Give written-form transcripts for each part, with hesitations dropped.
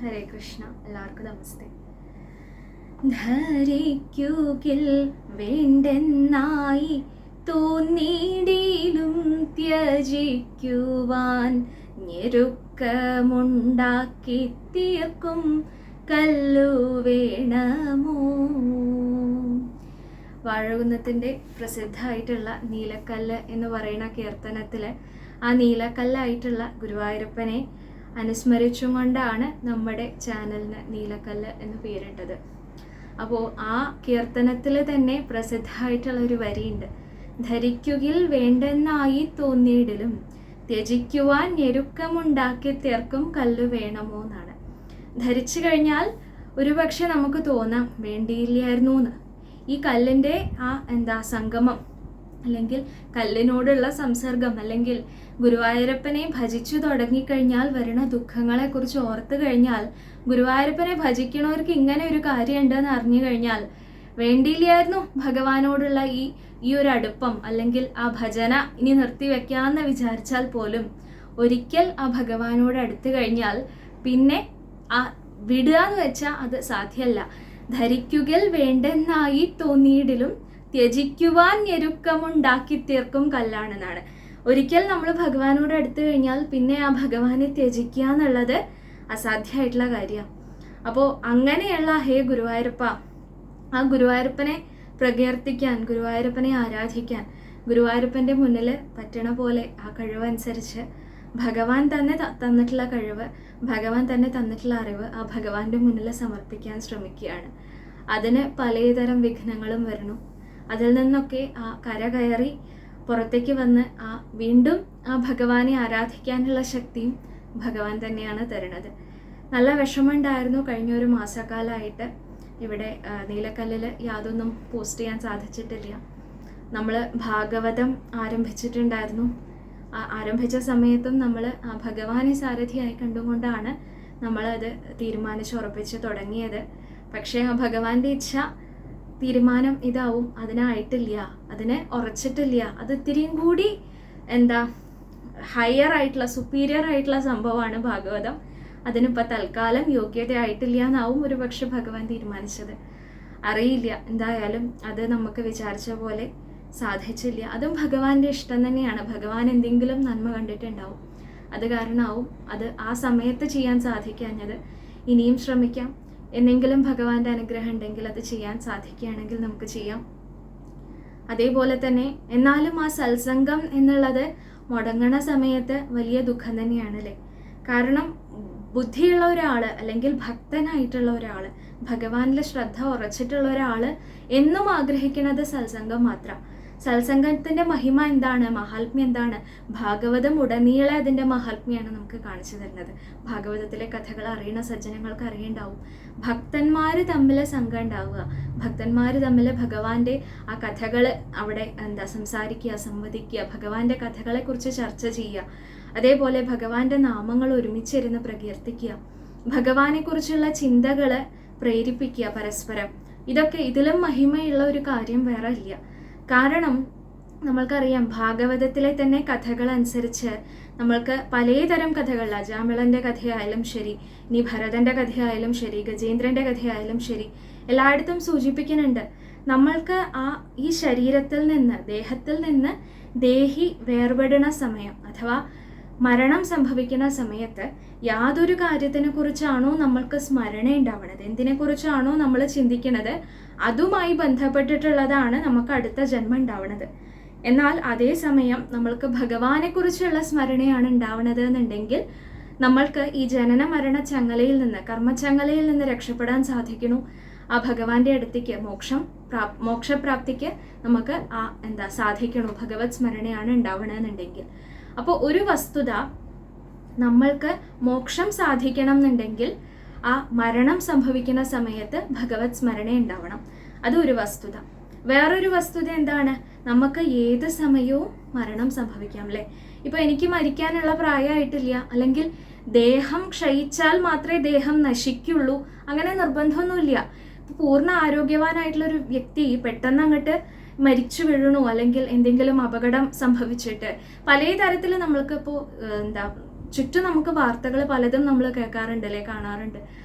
ഹരേ കൃഷ്ണ. എല്ലാവർക്കും നമസ്തേ. ധരിക്കുകിൽ വേണ്ടെന്നായി തോന്നിയിടിലും ത്യജിക്കുവാൻ ഞെരുക്കമുണ്ടാക്കി തീർക്കും കല്ലു വേണമോ. വാഴകുന്നത്തിൻ്റെ പ്രസിദ്ധമായിട്ടുള്ള നീലക്കല്ല് എന്ന് പറയുന്ന കീർത്തനത്തിൽ ആ നീലക്കല്ലായിട്ടുള്ള ഗുരുവായൂരപ്പനെ അനുസ്മരിച്ചും കൊണ്ടാണ് നമ്മുടെ ചാനലിന് നീലക്കല്ല് എന്ന് പേരിട്ടത്. അപ്പോൾ ആ കീർത്തനത്തിൽ തന്നെ പ്രസിദ്ധമായിട്ടുള്ള ഒരു വരിയുണ്ട്, ധരിക്കുകിൽ വേണ്ടെന്നായി തോന്നിയിടിലും ത്യജിക്കുവാൻ ഞെരുക്കമുണ്ടാക്കി തീർക്കും കല്ലു വേണമോ എന്നാണ്. ധരിച്ചു കഴിഞ്ഞാൽ ഒരുപക്ഷെ നമുക്ക് തോന്നാം വേണ്ടിയില്ലായിരുന്നു എന്ന്. ഈ കല്ലിൻ്റെ ആ സംഗമം അല്ലെങ്കിൽ കല്ലിനോടുള്ള സംസർഗം അല്ലെങ്കിൽ ഗുരുവായൂരപ്പനെ ഭജിച്ചു തുടങ്ങിക്കഴിഞ്ഞാൽ വരുന്ന ദുഃഖങ്ങളെക്കുറിച്ച് ഓർത്തു കഴിഞ്ഞാൽ, ഗുരുവായൂരപ്പനെ ഭജിക്കണവർക്ക് ഇങ്ങനെ ഒരു കാര്യമുണ്ടെന്ന് അറിഞ്ഞു കഴിഞ്ഞാൽ വേണ്ടിയില്ലായിരുന്നു ഭഗവാനോടുള്ള ഈ ഒരു അടുപ്പം അല്ലെങ്കിൽ ആ ഭജന ഇനി നിർത്തിവെക്കാമെന്ന് വിചാരിച്ചാൽ പോലും ഒരിക്കൽ ആ ഭഗവാനോട് അടുത്തു കഴിഞ്ഞാൽ പിന്നെ ആ വിടുക എന്ന് വെച്ചാൽ അത് സാധ്യമല്ല. ധരിക്കുകിൽ വേണ്ടെന്നായി തോന്നിയിടിലും ത്യജിക്കുവാൻ ഞെരുക്കമുണ്ടാക്കി തീർക്കും കല്ലാണെന്നാണ്. ഒരിക്കൽ നമ്മൾ ഭഗവാനോട് അടുത്തു കഴിഞ്ഞാൽ പിന്നെ ആ ഭഗവാനെ ത്യജിക്കുക എന്നുള്ളത് അസാധ്യമായിട്ടുള്ള കാര്യമാണ്. അപ്പോൾ അങ്ങനെയുള്ള ഹേ ഗുരുവായൂരപ്പ, ആ ഗുരുവായൂരപ്പനെ പ്രകീർത്തിക്കാൻ, ഗുരുവായൂരപ്പനെ ആരാധിക്കാൻ, ഗുരുവായൂരപ്പൻ്റെ മുന്നിൽ പറ്റണ പോലെ ആ കഴിവനുസരിച്ച് ഭഗവാൻ തന്നെ തന്നിട്ടുള്ള കഴിവ്, ഭഗവാൻ തന്നെ തന്നിട്ടുള്ള അറിവ് ആ ഭഗവാന്റെ മുന്നിൽ സമർപ്പിക്കാൻ ശ്രമിക്കുകയാണ്. അതിന് പലതരം വിഘ്നങ്ങളും വരുന്നു. അതിൽ നിന്നൊക്കെ ആ കരകയറി പുറത്തേക്ക് വന്ന് വീണ്ടും ആ ഭഗവാനെ ആരാധിക്കാനുള്ള ശക്തിയും ഭഗവാൻ തന്നെയാണ് തരുന്നത്. നല്ല വിഷമമുണ്ടായിരുന്നു കഴിഞ്ഞ ഒരു മാസക്കാലമായിട്ട്. ഇവിടെ നീലക്കല്ലിൽ യാതൊന്നും പോസ്റ്റ് ചെയ്യാൻ സാധിച്ചിട്ടില്ല. നമ്മൾ ഭാഗവതം ആരംഭിച്ചിട്ടുണ്ടായിരുന്നു. ആരംഭിച്ച സമയത്തും നമ്മൾ ആ ഭഗവാനെ സാരഥിയായി കണ്ടുകൊണ്ടാണ് നമ്മളത് തീരുമാനിച്ചുറപ്പിച്ച് തുടങ്ങിയത്. പക്ഷേ ആ ഭഗവാന്റെ ഇച്ഛ തീരുമാനം ഇതാവും, അതിനായിട്ടില്ല, അതിന് ഉറച്ചിട്ടില്ല. അത് ഇത്തിരിയും കൂടി ഹയർ ആയിട്ടുള്ള സുപ്പീരിയർ ആയിട്ടുള്ള സംഭവമാണ് ഭാഗവതം. അതിനിപ്പോൾ തൽക്കാലം യോഗ്യതയായിട്ടില്ല എന്നാവും ഒരു പക്ഷെ ഭഗവാൻ തീരുമാനിച്ചത്. അറിയില്ല, എന്തായാലും അത് നമുക്ക് വിചാരിച്ച പോലെ സാധിച്ചില്ല. അതും ഭഗവാന്റെ ഇഷ്ടം തന്നെയാണ്. ഭഗവാൻ എന്തെങ്കിലും നന്മ കണ്ടിട്ടുണ്ടാവും, അത് കാരണമാവും അത് ആ സമയത്ത് ചെയ്യാൻ സാധിക്കാഞ്ഞത്. ഇനിയും ശ്രമിക്കാം. എന്നെങ്കിലും ഭഗവാന്റെ അനുഗ്രഹം ഉണ്ടെങ്കിൽ അത് ചെയ്യാൻ സാധിക്കുകയാണെങ്കിൽ നമുക്ക് ചെയ്യാം. അതേപോലെ തന്നെ എന്നാലും ആ സത്സംഗം എന്നുള്ളത് മുടങ്ങണ സമയത്ത് വലിയ ദുഃഖം തന്നെയാണല്ലേ. കാരണം ബുദ്ധിയുള്ള ഒരാൾ അല്ലെങ്കിൽ ഭക്തനായിട്ടുള്ള ഒരാൾ, ഭഗവാനിൽ ശ്രദ്ധ ഉറച്ചിട്ടുള്ള ഒരാൾ എന്നും ആഗ്രഹിക്കുന്നത് സത്സംഗം മാത്രം. സത്സംഗത്തിൻ്റെ മഹിമ എന്താണ്, മഹാത്മ്യം എന്താണ്? ഭാഗവതം ഉടനീളെ അതിൻ്റെ മഹാത്മ്യമാണ് നമുക്ക് കാണിച്ചു തരുന്നത്. ഭാഗവതത്തിലെ കഥകൾ അറിയുന്ന സജ്ജനങ്ങൾക്ക് അറിയുണ്ടാവും. ഭക്തന്മാർ തമ്മിൽ സംഘം ഉണ്ടാവുക, ഭക്തന്മാർ തമ്മിൽ ഭഗവാന്റെ ആ കഥകൾ അവിടെ സംസാരിക്കുക, സംവദിക്കുക, ഭഗവാന്റെ കഥകളെക്കുറിച്ച് ചർച്ച ചെയ്യുക. അതേപോലെ ഭഗവാന്റെ നാമങ്ങൾ ഒരുമിച്ചിരുന്ന് പ്രകീർത്തിക്കുക, ഭഗവാനെക്കുറിച്ചുള്ള ചിന്തകൾ പ്രേരിപ്പിക്കുക പരസ്പരം. ഇതൊക്കെ ഇതിലും മഹിമയുള്ള ഒരു കാര്യം വേറെ ഇല്ല. കാരണം നമ്മൾക്കറിയാം ഭാഗവതത്തിലെ തന്നെ കഥകൾ അനുസരിച്ച് നമ്മൾക്ക് പലതരം കഥകൾ, അജാമിളൻ്റെ കഥയായാലും ശരി, ഇനി ഭരതൻ്റെ കഥയായാലും ശരി, ഗജേന്ദ്രൻ്റെ കഥയായാലും ശരി, എല്ലായിടത്തും സൂചിപ്പിക്കുന്നുണ്ട് നമ്മൾക്ക് ഈ ശരീരത്തിൽ നിന്ന്, ദേഹത്തിൽ നിന്ന് ദേഹി വേർപെടുന്ന സമയം അഥവാ മരണം സംഭവിക്കുന്ന സമയത്ത് യാതൊരു കാര്യത്തിനെ കുറിച്ചാണോ നമ്മൾക്ക് സ്മരണ ഉണ്ടാവുന്നത്, എന്തിനെക്കുറിച്ചാണോ നമ്മൾ ചിന്തിക്കുന്നത്, അതുമായി ബന്ധപ്പെട്ടിട്ടുള്ളതാണ് നമുക്ക് അടുത്ത ജന്മം ഉണ്ടാവുന്നത്. എന്നാൽ അതേസമയം നമ്മൾക്ക് ഭഗവാനെക്കുറിച്ചുള്ള സ്മരണയാണ് ഉണ്ടാവുന്നത് എന്നുണ്ടെങ്കിൽ നമ്മൾക്ക് ഈ ജനന മരണ ചങ്ങലയിൽ നിന്ന്, കർമ്മചങ്ങലയിൽ നിന്ന് രക്ഷപ്പെടാൻ സാധിക്കണു. ആ ഭഗവാന്റെ അടുത്തേക്ക് മോക്ഷപ്രാപ്തിക്ക് നമുക്ക് സാധിക്കണു, ഭഗവത് സ്മരണയാണ് ഉണ്ടാവണമെന്നുണ്ടെങ്കിൽ. അപ്പോൾ ഒരു വസ്തുത, നമ്മൾക്ക് മോക്ഷം സാധിക്കണം എന്നുണ്ടെങ്കിൽ ആ മരണം സംഭവിക്കുന്ന സമയത്ത് ഭഗവത് സ്മരണ ഉണ്ടാവണം. അതൊരു വസ്തുത. വേറൊരു വസ്തുത എന്താണ്, നമുക്ക് ഏത് സമയവും മരണം സംഭവിക്കാം അല്ലേ. ഇപ്പോൾ എനിക്ക് മരിക്കാനുള്ള പ്രായമായിട്ടില്ല, അല്ലെങ്കിൽ ദേഹം ക്ഷയിച്ചാൽ മാത്രമേ ദേഹം നശിക്കുള്ളൂ, അങ്ങനെ നിർബന്ധമൊന്നുമില്ല. പൂർണ്ണ ആരോഗ്യവാനായിട്ടുള്ളൊരു വ്യക്തി പെട്ടെന്ന് അങ്ങോട്ട് മരിച്ചു വീഴണു, അല്ലെങ്കിൽ എന്തെങ്കിലും അപകടം സംഭവിച്ചിട്ട് പല തരത്തിൽ നമ്മൾക്കിപ്പോൾ ചുറ്റും നമുക്ക് വാർത്തകൾ പലതും നമ്മൾ കേൾക്കാറുണ്ടല്ലേ, കാണാറുണ്ട്.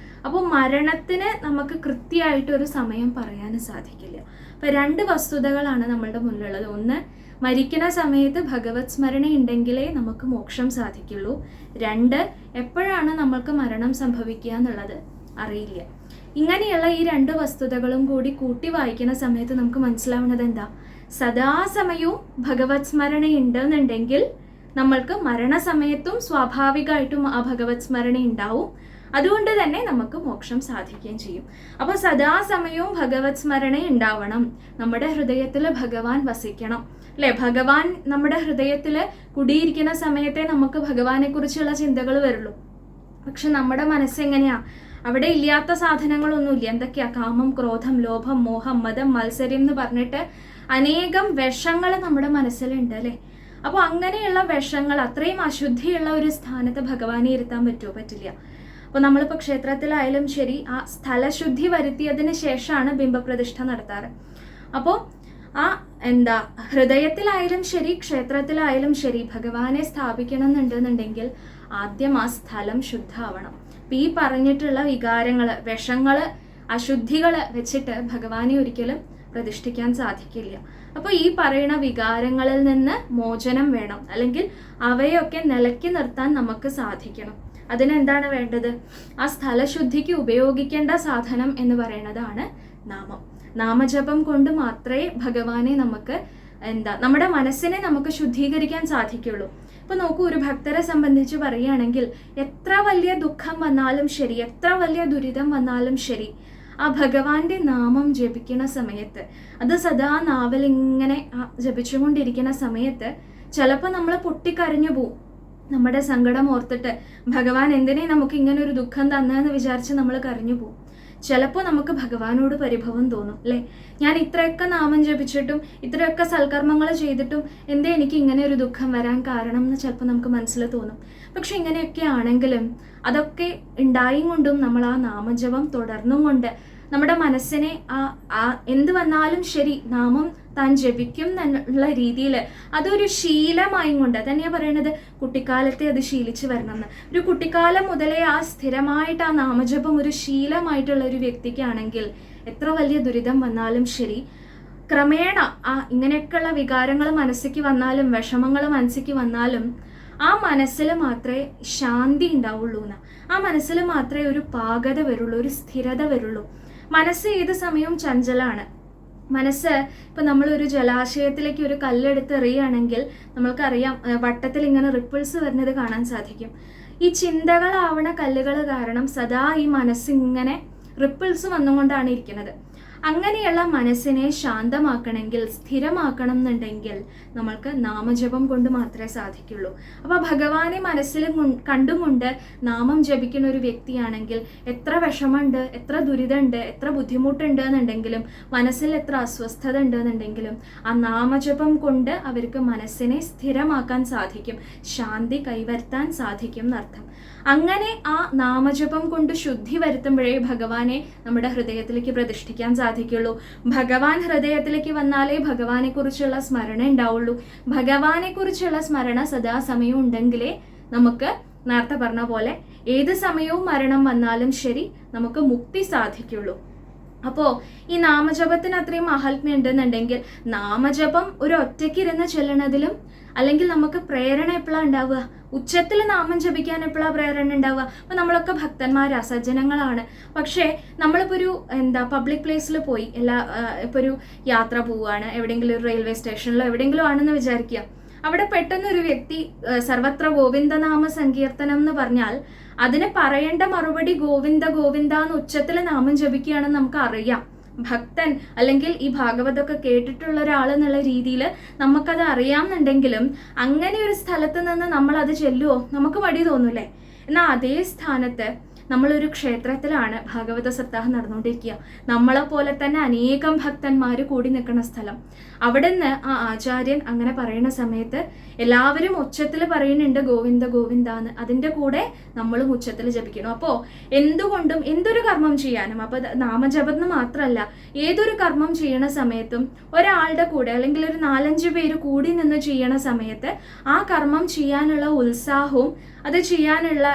അപ്പോൾ മരണത്തിന് നമുക്ക് കൃത്യമായിട്ടൊരു സമയം പറയാനും സാധിക്കില്ല. അപ്പം 2 വസ്തുതകളാണ് നമ്മളുടെ മുന്നിലുള്ളത്. ഒന്ന്, മരിക്കുന്ന സമയത്ത് ഭഗവത് സ്മരണ ഉണ്ടെങ്കിലേ നമുക്ക് മോക്ഷം സാധിക്കുള്ളൂ. 2, എപ്പോഴാണ് നമ്മൾക്ക് മരണം സംഭവിക്കുക എന്നുള്ളത് അറിയില്ല. ഇങ്ങനെയുള്ള ഈ 2 വസ്തുതകളും കൂടി കൂട്ടി വായിക്കുന്ന സമയത്ത് നമുക്ക് മനസ്സിലാവുന്നത് എന്താ, സദാസമയവും ഭഗവത് സ്മരണ ഉണ്ടെന്നുണ്ടെങ്കിൽ നമ്മൾക്ക് മരണസമയത്തും സ്വാഭാവികമായിട്ടും ആ ഭഗവത് സ്മരണ ഉണ്ടാവും. അതുകൊണ്ട് തന്നെ നമുക്ക് മോക്ഷം സാധിക്കുകയും ചെയ്യും. അപ്പോൾ സദാസമയവും ഭഗവത് സ്മരണ ഉണ്ടാവണം. നമ്മുടെ ഹൃദയത്തിൽ ഭഗവാൻ വസിക്കണം, അല്ലെ? ഭഗവാൻ നമ്മുടെ ഹൃദയത്തിൽ കുടിയിരിക്കുന്ന സമയത്തെ നമുക്ക് ഭഗവാനെ കുറിച്ചുള്ള ചിന്തകൾ വരുള്ളൂ. പക്ഷെ നമ്മുടെ മനസ്സെങ്ങനെയാ? അവിടെ ഇല്ലാത്ത സാധനങ്ങളൊന്നുമില്ല. എന്തൊക്കെയാ? കാമം, ക്രോധം, ലോഭം, മോഹം, മതം, മത്സര്യം എന്ന് പറഞ്ഞിട്ട് അനേകം വിഷങ്ങൾ നമ്മുടെ മനസ്സിലുണ്ട്, അല്ലേ? അപ്പോൾ അങ്ങനെയുള്ള വിഷങ്ങൾ, അത്രയും അശുദ്ധിയുള്ള ഒരു സ്ഥാനത്ത് ഭഗവാനെ ഇരുത്താൻ പറ്റുമോ? പറ്റില്ല. അപ്പോൾ നമ്മളിപ്പോൾ ക്ഷേത്രത്തിലായാലും ശരി, ആ സ്ഥലശുദ്ധി വരുത്തിയതിന് ശേഷമാണ് ബിംബപ്രതിഷ്ഠ നടത്താറ്. അപ്പോൾ ആ ഹൃദയത്തിലായാലും ശരി, ക്ഷേത്രത്തിലായാലും ശരി, ഭഗവാനെ സ്ഥാപിക്കണം എന്നുണ്ടെന്നുണ്ടെങ്കിൽ ആദ്യം ആ സ്ഥലം ശുദ്ധമാവണം. അപ്പം ഈ പറഞ്ഞിട്ടുള്ള വികാരങ്ങൾ, വിഷങ്ങൾ, അശുദ്ധികൾ വെച്ചിട്ട് ഭഗവാനെ ഒരിക്കലും പ്രതിഷ്ഠിക്കാൻ സാധിക്കില്ല. അപ്പോൾ ഈ പറയുന്ന വികാരങ്ങളിൽ നിന്ന് മോചനം വേണം, അല്ലെങ്കിൽ അവയൊക്കെ നിലയ്ക്ക് നിർത്താൻ നമുക്ക് സാധിക്കണം. അതിനെന്താണ് വേണ്ടത്? ആ സ്ഥലശുദ്ധിക്ക് ഉപയോഗിക്കേണ്ട സാധനം എന്ന് പറയുന്നതാണ് നാമം. നാമജപം കൊണ്ട് മാത്രമേ ഭഗവാനെ നമുക്ക് നമ്മുടെ മനസ്സിനെ നമുക്ക് ശുദ്ധീകരിക്കാൻ സാധിക്കുള്ളൂ. ഇപ്പൊ നോക്കൂ, ഒരു ഭക്തരെ സംബന്ധിച്ച് പറയുകയാണെങ്കിൽ എത്ര വലിയ ദുഃഖം വന്നാലും ശരി, എത്ര വലിയ ദുരിതം വന്നാലും ശരി, ആ ഭഗവാന്റെ നാമം ജപിക്കുന്ന സമയത്ത്, അത് സദാ നാവലിങ്ങനെ ജപിച്ചുകൊണ്ടിരിക്കുന്ന സമയത്ത് ചിലപ്പോൾ നമ്മൾ പൊട്ടിക്കരഞ്ഞു പോവും. നമ്മുടെ സങ്കടം ഓർത്തിട്ട് ഭഗവാൻ എന്തിനേ നമുക്ക് ഇങ്ങനെ ഒരു ദുഃഖം തന്നെന്ന് വിചാരിച്ച് നമ്മൾ കരഞ്ഞു പോവും. ചിലപ്പോൾ നമുക്ക് ഭഗവാനോട് പരിഭവം തോന്നും, അല്ലേ? ഞാൻ ഇത്രയൊക്കെ നാമം ജപിച്ചിട്ടും ഇത്രയൊക്കെ സൽക്കർമ്മങ്ങൾ ചെയ്തിട്ടും എന്തേ എനിക്ക് ഇങ്ങനെ ഒരു ദുഃഖം വരാൻ കാരണം എന്ന് ചിലപ്പോൾ നമുക്ക് മനസ്സിൽ തോന്നും. പക്ഷെ ഇങ്ങനെയൊക്കെ ആണെങ്കിലും അതൊക്കെ ഉണ്ടായും കൊണ്ടും നമ്മൾ ആ നാമജപം തുടർന്നും കൊണ്ട് നമ്മുടെ മനസ്സിനെ എന്ത് വന്നാലും ശരി നാമം താൻ ജപിക്കും എന്നുള്ള രീതിയിൽ അതൊരു ശീലമായും കൊണ്ട് തന്നെയാണ് പറയണത്. കുട്ടിക്കാലത്തെ അത് ശീലിച്ച് വരണം എന്ന്. ഒരു കുട്ടിക്കാലം മുതലേ ആ സ്ഥിരമായിട്ട് ആ നാമജപം ഒരു ശീലമായിട്ടുള്ള ഒരു വ്യക്തിക്കാണെങ്കിൽ എത്ര വലിയ ദുരിതം വന്നാലും ശരി, ക്രമേണ ഇങ്ങനെയൊക്കെയുള്ള വികാരങ്ങൾ മനസ്സിക്ക് വന്നാലും വിഷമങ്ങൾ മനസ്സിക്ക് വന്നാലും ആ മനസ്സിൽ മാത്രമേ ശാന്തി ഉണ്ടാവുള്ളൂ എന്ന്. ആ മനസ്സിൽ മാത്രമേ ഒരു പാകത വരുള്ളൂ, ഒരു സ്ഥിരത വരുള്ളൂ. മനസ്സ് ഏത് സമയവും ചഞ്ചലാണ്. മനസ്സ് ഇപ്പം നമ്മളൊരു ജലാശയത്തിലേക്ക് ഒരു കല്ലെടുത്ത് എറിയുകയാണെങ്കിൽ നമ്മൾക്കറിയാം വട്ടത്തിൽ ഇങ്ങനെ റിപ്പിൾസ് വരുന്നത് കാണാൻ സാധിക്കും. ഈ ചിന്തകളാവണ കല്ലുകൾ കാരണം സദാ ഈ മനസ്സിങ്ങനെ റിപ്പിൾസ് വന്നുകൊണ്ടാണ് ഇരിക്കുന്നത്. അങ്ങനെയുള്ള മനസ്സിനെ ശാന്തമാക്കണമെങ്കിൽ, സ്ഥിരമാക്കണം എന്നുണ്ടെങ്കിൽ നമ്മൾക്ക് നാമജപം കൊണ്ട് മാത്രമേ സാധിക്കുള്ളൂ. അപ്പോൾ ഭഗവാനെ മനസ്സിൽ കണ്ടുകൊണ്ട് നാമം ജപിക്കുന്ന ഒരു വ്യക്തിയാണെങ്കിൽ എത്ര വിഷമമുണ്ട്, എത്ര ദുരിതമുണ്ട്, എത്ര ബുദ്ധിമുട്ടുണ്ട് എന്നുണ്ടെങ്കിലും, മനസ്സിൽ എത്ര അസ്വസ്ഥത ഉണ്ട് എന്നുണ്ടെങ്കിലും ആ നാമജപം കൊണ്ട് അവർക്ക് മനസ്സിനെ സ്ഥിരമാക്കാൻ സാധിക്കും, ശാന്തി കൈവരുത്താൻ സാധിക്കും എന്നർത്ഥം. അങ്ങനെ ആ നാമജപം കൊണ്ട് ശുദ്ധി വരുത്തുമ്പോഴേ ഭഗവാനെ നമ്മുടെ ഹൃദയത്തിലേക്ക് പ്രതിഷ്ഠിക്കാൻ സാധിക്കുള്ളൂ. ഭഗവാൻ ഹൃദയത്തിലേക്ക് വന്നാലേ ഭഗവാനെ കുറിച്ചുള്ള സ്മരണ ഉണ്ടാവുള്ളൂ. ഭഗവാനെ കുറിച്ചുള്ള സ്മരണ സദാസമയവും ഉണ്ടെങ്കിലേ നമുക്ക് നേരത്തെ പറഞ്ഞ പോലെ ഏത് സമയവും മരണം വന്നാലും ശരി നമുക്ക് മുക്തി സാധിക്കുള്ളൂ. അപ്പോൾ ഈ നാമജപത്തിന് അത്രയും മഹാത്മ്യം ഉണ്ടെന്നുണ്ടെങ്കിൽ നാമജപം ഒരു ഒറ്റയ്ക്കിരുന്ന് ചെല്ലണതിലും, അല്ലെങ്കിൽ നമുക്ക് പ്രേരണ എപ്പോഴാണ് ഉണ്ടാവുക? ഉച്ചത്തിൽ നാമം ജപിക്കാൻ എപ്പോഴാണ് പ്രേരണ ഉണ്ടാവുക? അപ്പോൾ നമ്മളൊക്കെ ഭക്തന്മാരാ, സജ്ജനങ്ങളാണ്. പക്ഷേ നമ്മളിപ്പോൾ ഒരു പബ്ലിക് പ്ലേസിൽ പോയി ഇപ്പോൾ ഒരു യാത്ര പോവുകയാണ്, എവിടെയെങ്കിലും ഒരു റെയിൽവേ സ്റ്റേഷനിലോ എവിടെയെങ്കിലും ആണെന്ന് വിചാരിക്കുക. അവിടെ പെട്ടെന്നൊരു വ്യക്തി സർവത്ര ഗോവിന്ദനാമ സങ്കീർത്തനം എന്ന് പറഞ്ഞാൽ അതിന് പറയേണ്ട മറുപടി ഗോവിന്ദ ഗോവിന്ദ എന്ന് ഉച്ചത്തിൽ നാമം ജപിക്കുകയാണെന്ന് നമുക്ക് അറിയാം. ഭക്തൻ അല്ലെങ്കിൽ ഈ ഭാഗവതമൊക്കെ കേട്ടിട്ടുള്ള ഒരാൾ എന്നുള്ള രീതിയിൽ നമുക്കത് അറിയാമെന്നുണ്ടെങ്കിലും അങ്ങനെ ഒരു സ്ഥലത്ത് നിന്ന് നമ്മൾ അത് ചെല്ലുമോ? നമുക്ക് മടി തോന്നൂലേ? എന്നാൽ അതേ സ്ഥാനത്ത് നമ്മളൊരു ക്ഷേത്രത്തിലാണ് ഭാഗവത സപ്താഹം നടന്നുകൊണ്ടിരിക്കുക. നമ്മളെപ്പോലെ തന്നെ അനേകം ഭക്തന്മാർ കൂടി നിൽക്കുന്ന സ്ഥലം. അവിടെ നിന്ന് ആ ആചാര്യൻ അങ്ങനെ പറയുന്ന സമയത്ത് എല്ലാവരും ഉച്ചത്തിൽ പറയുന്നുണ്ട് ഗോവിന്ദ ഗോവിന്ദ എന്ന്. അതിൻ്റെ കൂടെ നമ്മളും ഉച്ചത്തിൽ ജപിക്കണം. അപ്പോൾ എന്തുകൊണ്ടും എന്തൊരു കർമ്മം ചെയ്യാനും, അപ്പോൾ നാമജപം എന്ന് മാത്രമല്ല, ഏതൊരു കർമ്മം ചെയ്യണ സമയത്തും ഒരാളുടെ കൂടെ അല്ലെങ്കിൽ ഒരു 4-5 പേര് കൂടി നിന്ന് ചെയ്യണ സമയത്ത് ആ കർമ്മം ചെയ്യാനുള്ള ഉത്സാഹവും അത് ചെയ്യാനുള്ള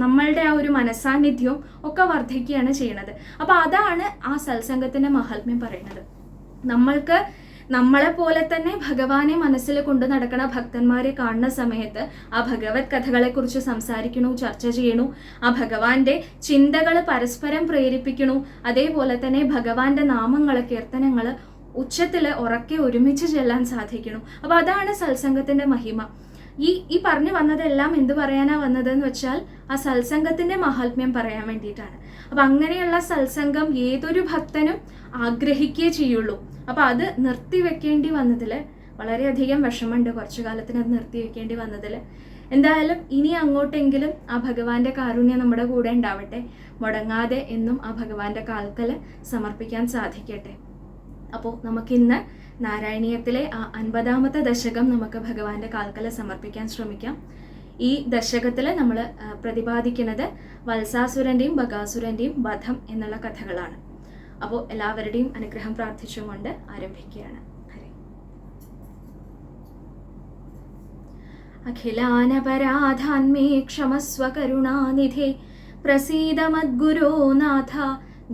നമ്മളുടെ ആ ഒരു മനസാന്നിധ്യവും ഒക്കെ വർദ്ധിക്കുകയാണ് ചെയ്യണത്. അപ്പോൾ അതാണ് ആ സത്സംഗത്തിൻ്റെ മഹാത്മ്യം പറയുന്നത്. നമ്മൾക്ക് നമ്മളെ പോലെ തന്നെ ഭഗവാനെ മനസ്സിൽ കൊണ്ടു നടക്കണ ഭക്തന്മാരെ കാണുന്ന സമയത്ത് ആ ഭഗവത് കഥകളെക്കുറിച്ച് സംസാരിക്കണു, ചർച്ച ചെയ്യണു, ആ ഭഗവാന്റെ ചിന്തകൾ പരസ്പരം പ്രേരിപ്പിക്കണു, അതേപോലെ തന്നെ ഭഗവാന്റെ നാമങ്ങൾ, കീർത്തനങ്ങൾ ഉച്ചത്തിൽ ഉറക്കെ ഒരുമിച്ച് ചെല്ലാൻ സാധിക്കണു. അപ്പോൾ അതാണ് സത്സംഗത്തിൻ്റെ മഹിമ. ഈ പറഞ്ഞു വന്നതെല്ലാം എന്ത് പറയാനാ വന്നതെന്ന് വെച്ചാൽ ആ സത്സംഗത്തിൻ്റെ മഹാത്മ്യം പറയാൻ വേണ്ടിയിട്ടാണ്. അപ്പം അങ്ങനെയുള്ള സത്സംഗം ഏതൊരു ഭക്തനും ആഗ്രഹിക്കുകയേ ചെയ്യുള്ളൂ. അപ്പം അത് നിർത്തിവെക്കേണ്ടി വന്നതിൽ വളരെയധികം വിഷമമുണ്ട്. കുറച്ചു കാലത്തിന് അത് നിർത്തിവെക്കേണ്ടി വന്നതിൽ. എന്തായാലും ഇനി അങ്ങോട്ടെങ്കിലും ആ ഭഗവാന്റെ കാരുണ്യം നമ്മുടെ കൂടെ ഉണ്ടാവട്ടെ. മുടങ്ങാതെ എന്നും ആ ഭഗവാന്റെ കാൽക്കൽ സമർപ്പിക്കാൻ സാധിക്കട്ടെ. അപ്പോൾ നമുക്കിന്ന് നാരായണീയത്തിലെ ആ 50ാമത്തെ ദശകം നമുക്ക് ഭഗവാന്റെ കാൽക്കൽ സമർപ്പിക്കാൻ ശ്രമിക്കാം. ഈ ദശകത്തിൽ നമ്മൾ പ്രതിപാദിക്കുന്നത് വത്സാസുരൻ്റെയും ബകാസുരൻ്റെയും വധം എന്നുള്ള കഥകളാണ്. അപ്പോൾ എല്ലാവരുടെയും അനുഗ്രഹം പ്രാർത്ഥിച്ചുകൊണ്ട് ആരംഭിക്കുകയാണ്. ഹരേ. അഖിലാനപരാധാന്മേ ക്ഷമസ്വ കരുണാനിധേ പ്രസീദ മദ്ഗുരോ നാഥ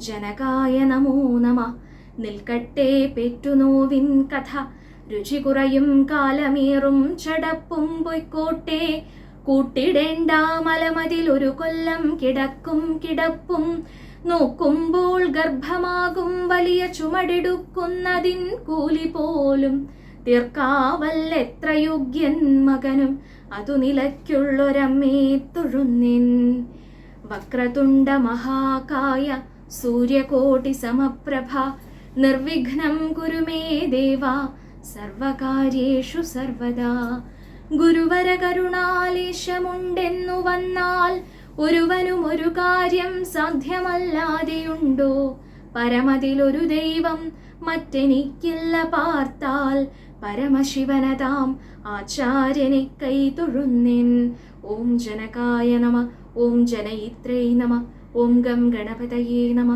ജനകായ നമോ നമഃ. നിൽക്കട്ടെ പെറ്റുനോവിൻ കഥ, രുചി കുറയും കാലമേറും ചടപ്പും പൊയ്ക്കോട്ടെ. കൂട്ടിടേണ്ട മലമതിലൊരു കൊല്ലം കിടക്കും കിടപ്പും, നോക്കുമ്പോൾ ഗർഭമാകും വലിയ ചുമടെടുക്കുന്നതിൻ കൂലി പോലും. തീർക്കാവല്ലെത്ര യോഗ്യൻ മകനും അതു നിലയ്ക്കുള്ളൊരമ്മേ തൊഴുന്നിൻ. വക്രതുണ്ട മഹാകായ സൂര്യകോടി സമപ്രഭ, നിർവിഘ്നം കുരു മേ ദേവ സർവകാര്യേഷു സർവദാ. ഗുരുവര കരുണാലേശമുണ്ടെന്നു വന്നാൽ ഒരുവനും ഒരു കാര്യം സാധ്യമല്ലാതെയുണ്ടോ. പരമതിലൊരു ദൈവം മറ്റെനിക്കില്ല പാർത്താൽ, പരമശിവനതാം ആചാര്യനെ കൈ തൊഴുന്നിൻ. ഓം ജനകായ നമ, ഓം ജനയിത്രേ നമ, ഓം ഗം ഗണപതയേ നമ,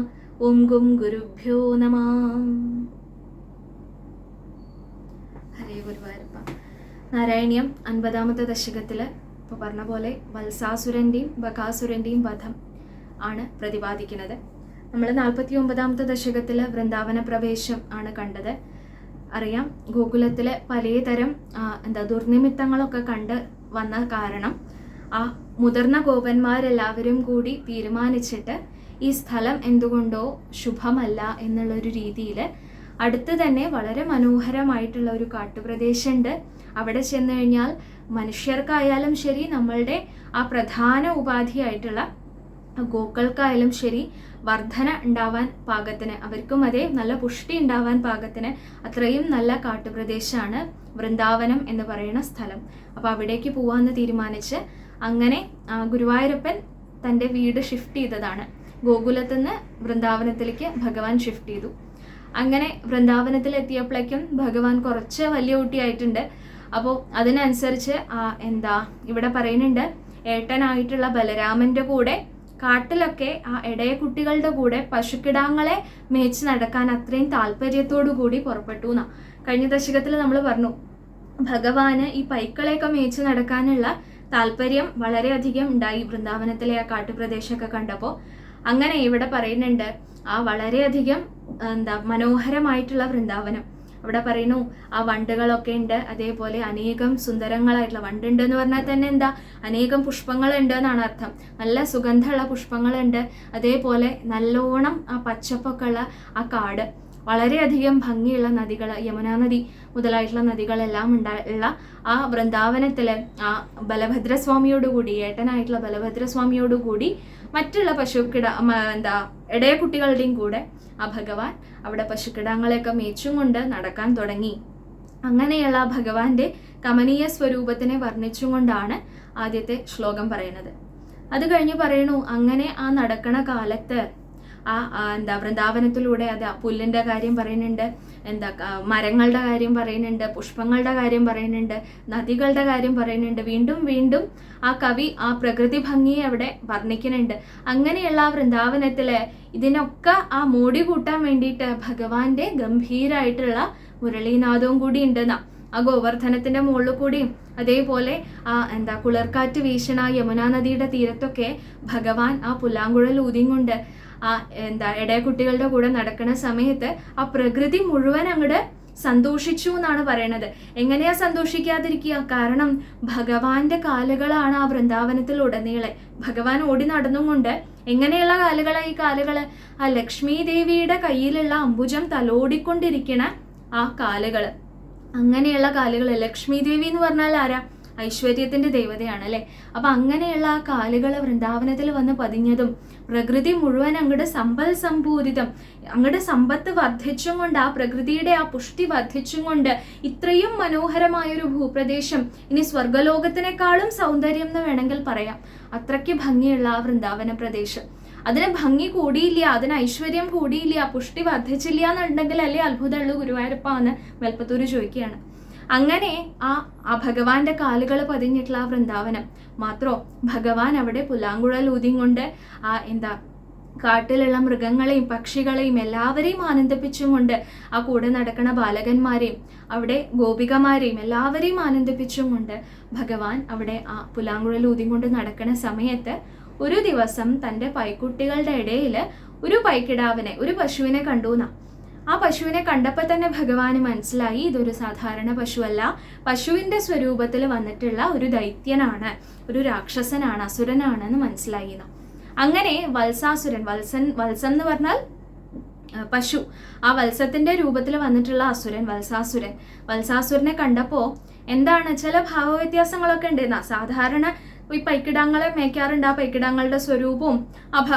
ഓം ഗും ഗുരുഭ്യോ നമ. ഹരേ ഗുരുവായൂരപ്പ. നാരായണീയം 50ാമത്തെ ദശകത്തിൽ ഇപ്പോൾ പറഞ്ഞ പോലെ വത്സാസുരൻ്റെയും ബകാസുരൻ്റെയും വധം ആണ് പ്രതിപാദിക്കുന്നത്. നമ്മൾ 49ാമത്തെ ദശകത്തിൽ വൃന്ദാവന പ്രവേശം ആണ് കണ്ടത്. അറിയാം, ഗോകുലത്തിലെ പലതരം ദുർനിമിത്തങ്ങളൊക്കെ കണ്ട് വന്ന കാരണം ആ മുതിർന്ന ഗോപന്മാരെല്ലാവരും കൂടി തീരുമാനിച്ചിട്ട് ഈ സ്ഥലം എന്തുകൊണ്ടോ ശുഭമല്ല എന്നുള്ളൊരു രീതിയിൽ അടുത്ത് തന്നെ വളരെ മനോഹരമായിട്ടുള്ള ഒരു കാട്ടുപ്രദേശമുണ്ട്. അവിടെ ചെന്ന് കഴിഞ്ഞാൽ മനുഷ്യർക്കായാലും ശരി, നമ്മളുടെ ആ പ്രധാന ഉപാധിയായിട്ടുള്ള ഗോക്കൾക്കായാലും ശരി, വർധന ഉണ്ടാവാൻ പാകത്തിന്, അവർക്കും അതേ നല്ല പുഷ്ടി ഉണ്ടാവാൻ പാകത്തിന് അത്രയും നല്ല കാട്ടുപ്രദേശമാണ് വൃന്ദാവനം എന്ന് പറയുന്ന സ്ഥലം. അപ്പോൾ അവിടേക്ക് പോകാമെന്ന് തീരുമാനിച്ച് അങ്ങനെ ഗുരുവായൂരപ്പൻ തൻ്റെ വീട് ഷിഫ്റ്റ് ചെയ്തതാണ്. ഗോകുലത്തിൽ നിന്ന് വൃന്ദാവനത്തിലേക്ക് ഭഗവാൻ ഷിഫ്റ്റ് ചെയ്തു. അങ്ങനെ വൃന്ദാവനത്തിലെത്തിയപ്പോഴേക്കും ഭഗവാൻ കുറച്ച് വലിയ കുട്ടിയായിട്ടുണ്ട്. അപ്പോൾ അതിനനുസരിച്ച് ഇവിടെ പറയുന്നുണ്ട്, ഏട്ടനായിട്ടുള്ള ബലരാമൻ്റെ കൂടെ കാട്ടിലൊക്കെ ആ ഇടയ കുട്ടികളുടെ കൂടെ പശുക്കിടാങ്ങളെ മേച്ച് നടക്കാൻ അത്രയും താല്പര്യത്തോടു കൂടി പുറപ്പെട്ടു എന്നാ. കഴിഞ്ഞ ദശകത്തിൽ നമ്മൾ പറഞ്ഞു, ഭഗവാന് ഈ പൈക്കളെയൊക്കെ മേച്ച് നടക്കാനുള്ള താല്പര്യം വളരെയധികം ഉണ്ടായി വൃന്ദാവനത്തിലെ ആ കാട്ടുപ്രദേശമൊക്കെ കണ്ടപ്പോൾ. അങ്ങനെ ഇവിടെ പറയുന്നുണ്ട്, ആ വളരെയധികം മനോഹരമായിട്ടുള്ള വൃന്ദാവനം. അവിടെ പറയുന്നു, ആ വണ്ടുകളൊക്കെ ഉണ്ട്, അതേപോലെ അനേകം സുന്ദരങ്ങളായിട്ടുള്ള വണ്ടുണ്ട് എന്ന് പറഞ്ഞാൽ തന്നെ അനേകം പുഷ്പങ്ങളുണ്ട് എന്നാണ് അർത്ഥം. നല്ല സുഗന്ധമുള്ള പുഷ്പങ്ങളുണ്ട്. അതേപോലെ നല്ലോണം ആ പച്ചപ്പൊക്കെ ഉള്ള ആ കാട്, വളരെയധികം ഭംഗിയുള്ള നദികൾ, യമുനാ നദി മുതലായിട്ടുള്ള നദികളെല്ലാം ഉള്ള ആ വൃന്ദാവനത്തിൽ ആ ബലഭദ്രസ്വാമിയോടുകൂടി, ഏട്ടനായിട്ടുള്ള ബലഭദ്രസ്വാമിയോടുകൂടി മറ്റുള്ള ഇടയ കുട്ടികളുടെയും കൂടെ ആ ഭഗവാൻ അവിടെ പശുക്കിടാങ്ങളെയൊക്കെ മേച്ചും കൊണ്ട് നടക്കാൻ തുടങ്ങി. അങ്ങനെയുള്ള ഭഗവാന്റെ കമനീയ സ്വരൂപത്തിനെ വർണ്ണിച്ചുകൊണ്ടാണ് ആദ്യത്തെ ശ്ലോകം പറയുന്നത്. അത് കഴിഞ്ഞ് പറയണു അങ്ങനെ ആ നടക്കണ കാലത്ത് എന്താ വൃന്ദാവനത്തിലൂടെ അത് പുല്ലിന്റെ കാര്യം പറയുന്നുണ്ട്, മരങ്ങളുടെ കാര്യം പറയുന്നുണ്ട്, പുഷ്പങ്ങളുടെ കാര്യം പറയുന്നുണ്ട്, നദികളുടെ കാര്യം പറയുന്നുണ്ട്. വീണ്ടും വീണ്ടും ആ കവി ആ പ്രകൃതി ഭംഗിയെ അവിടെ വർണ്ണിക്കുന്നുണ്ട്. അങ്ങനെയുള്ള ആ വൃന്ദാവനത്തില് ഇതിനൊക്കെ ആ മോടി കൂട്ടാൻ വേണ്ടിയിട്ട് ഭഗവാന്റെ ഗംഭീരായിട്ടുള്ള മുരളീനാദവും കൂടി ഉണ്ടെന്നാ. ആ ഗോവർദ്ധനത്തിന്റെ മുകളിൽ കൂടിയും അതേപോലെ ആ കുളിർക്കാറ്റ് വീശണ യമുനാ നദിയുടെ തീരത്തൊക്കെ ഭഗവാൻ ആ പുല്ലാങ്കുഴൽ ഊതിയും കൊണ്ട് ഇടയക്കുട്ടികളുടെ കൂടെ നടക്കുന്ന സമയത്ത് ആ പ്രകൃതി മുഴുവൻ അങ്ങോട്ട് സന്തോഷിച്ചു എന്നാണ് പറയണത്. എങ്ങനെയാ സന്തോഷിക്കാതിരിക്കുക? കാരണം ഭഗവാന്റെ കാലുകളാണ് ആ വൃന്ദാവനത്തിൽ ഉടനീളെ. ഭഗവാൻ ഓടി നടന്നും കൊണ്ട് എങ്ങനെയുള്ള കാലുകളാ ഈ കാലുകള്? ആ ലക്ഷ്മി ദേവിയുടെ കയ്യിലുള്ള അംബുജം തലോടിക്കൊണ്ടിരിക്കണ ആ കാലുകള്, അങ്ങനെയുള്ള കാലുകൾ. ലക്ഷ്മി ദേവി എന്ന് പറഞ്ഞാൽ ആരാ? ഐശ്വര്യത്തിന്റെ ദേവതയാണ് അല്ലെ. അപ്പൊ അങ്ങനെയുള്ള ആ കാലുകൾ വൃന്ദാവനത്തിൽ വന്ന് പതിഞ്ഞതും പ്രകൃതി മുഴുവൻ അങ്ങോട്ട് സമ്പൽ സമ്പൂരിതം, അങ്ങോട്ട് സമ്പത്ത് വർദ്ധിച്ചും കൊണ്ട്, ആ പ്രകൃതിയുടെ ആ പുഷ്ടി വർദ്ധിച്ചും കൊണ്ട് ഇത്രയും മനോഹരമായൊരു ഭൂപ്രദേശം ഇനി സ്വർഗലോകത്തിനേക്കാളും സൗന്ദര്യം എന്ന് വേണമെങ്കിൽ പറയാം. അത്രയ്ക്ക് ഭംഗിയുള്ള ആ വൃന്ദാവന പ്രദേശം. അതിന് ഭംഗി കൂടിയില്ല, അതിന് ഐശ്വര്യം കൂടിയില്ല, പുഷ്ടി വർദ്ധിച്ചില്ല എന്നുണ്ടെങ്കിൽ അല്ലേ അത്ഭുതമുള്ളൂ ഗുരുവായൂരപ്പ എന്ന് വെൽപ്പത്തൂര് ചോദിക്കുകയാണ്. അങ്ങനെ ആ ഭഗവാന്റെ കാലുകൾ പതിഞ്ഞിട്ടുള്ള ആ വൃന്ദാവനം മാത്രോ ഭഗവാൻ അവിടെ പുല്ലാങ്കുഴൽ ഊതിയും കൊണ്ട് കാട്ടിലുള്ള മൃഗങ്ങളെയും പക്ഷികളെയും എല്ലാവരെയും ആനന്ദിപ്പിച്ചും കൊണ്ട്, ആ കൂടെ നടക്കുന്ന ബാലകന്മാരെയും അവിടെ ഗോപികമാരെയും എല്ലാവരെയും ആനന്ദിപ്പിച്ചും കൊണ്ട് ഭഗവാൻ അവിടെ ആ പുല്ലാങ്കുഴൽ ഊതിയും കൊണ്ട് നടക്കുന്ന സമയത്ത് ഒരു ദിവസം തൻ്റെ പൈക്കുട്ടികളുടെ ഇടയിൽ ഒരു പൈക്കിടാവിനെ, ഒരു പശുവിനെ കണ്ടുന്നാ. ആ പശുവിനെ കണ്ടപ്പോൾ തന്നെ ഭഗവാന് മനസ്സിലായി ഇതൊരു സാധാരണ പശുവല്ല, പശുവിന്റെ സ്വരൂപത്തിൽ വന്നിട്ടുള്ള ഒരു ദൈത്യനാണ്, ഒരു രാക്ഷസനാണ്, അസുരനാണെന്ന് മനസ്സിലായി. അങ്ങനെ വത്സാസുരൻ, വത്സം എന്ന് പറഞ്ഞാൽ പശു, ആ വത്സത്തിന്റെ രൂപത്തിൽ വന്നിട്ടുള്ള അസുരൻ വത്സാസുരനെ കണ്ടപ്പോ എന്താണ് ചില ഭാവവ്യത്യാസങ്ങളൊക്കെ ഉണ്ടെന്നാ. സാധാരണ ഈ പൈക്കിടാങ്ങളെ മേയ്ക്കാറുണ്ട്, ആ പൈക്കിടാങ്ങളുടെ സ്വരൂപവും